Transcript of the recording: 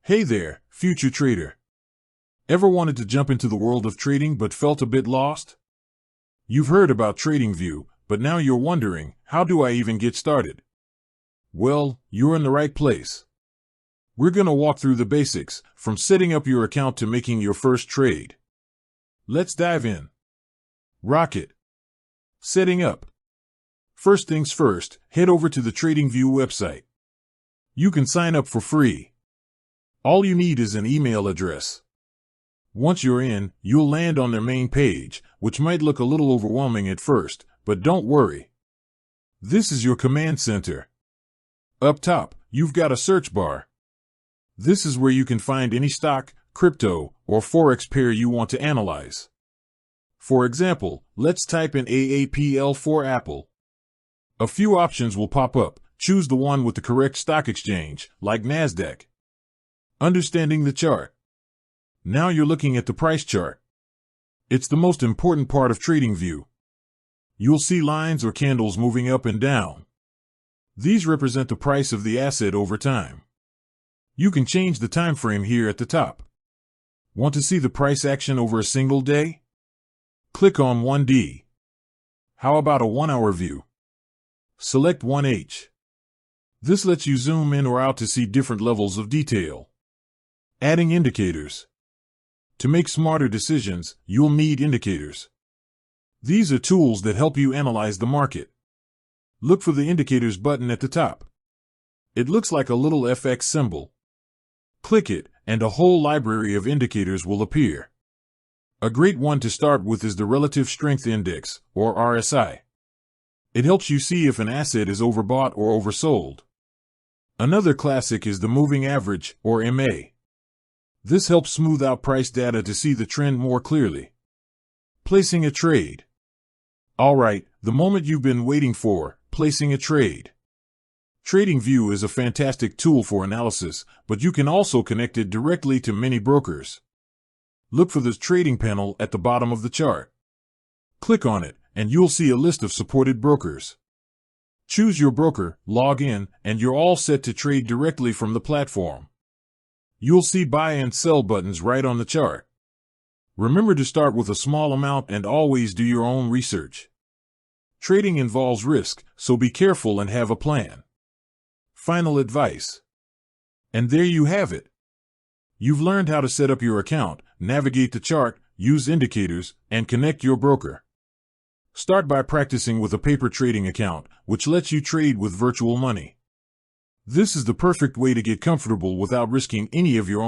Hey there, future trader. Ever wanted to jump into the world of trading but felt a bit lost? You've heard about TradingView, but now you're wondering, how do I even get started? Well, you're in the right place. We're going to walk through the basics, from setting up your account to making your first trade. Let's dive in. Rocket. Setting up. First things first, head over to the TradingView website. You can sign up for free. All you need is an email address. Once you're in, you'll land on their main page, which might look a little overwhelming at first, but don't worry. This is your command center. Up top, you've got a search bar. This is where you can find any stock, crypto, or forex pair you want to analyze. For example, let's type in AAPL for Apple. A few options will pop up. Choose the one with the correct stock exchange, like Nasdaq. Understanding the chart. Now you're looking at the price chart. It's the most important part of TradingView. You'll see lines or candles moving up and down. These represent the price of the asset over time. You can change the time frame here at the top. Want to see the price action over a single day? Click on 1D. How about a 1-hour view? Select 1H. This lets you zoom in or out to see different levels of detail. Adding indicators. To make smarter decisions, you'll need indicators. These are tools that help you analyze the market. Look for the indicators button at the top. It looks like a little FX symbol. Click it, and a whole library of indicators will appear. A great one to start with is the Relative Strength Index, or RSI. It helps you see if an asset is overbought or oversold. Another classic is the Moving Average, or MA. This helps smooth out price data to see the trend more clearly. Placing a trade. Alright, the moment you've been waiting for, placing a trade. TradingView is a fantastic tool for analysis, but you can also connect it directly to many brokers. Look for the trading panel at the bottom of the chart. Click on it, and you'll see a list of supported brokers. Choose your broker, log in, and you're all set to trade directly from the platform. You'll see buy and sell buttons right on the chart. Remember to start with a small amount and always do your own research. Trading involves risk, so be careful and have a plan. Final advice. And there you have it. You've learned how to set up your account, navigate the chart, use indicators, and connect your broker. Start by practicing with a paper trading account, which lets you trade with virtual money. This is the perfect way to get comfortable without risking any of your own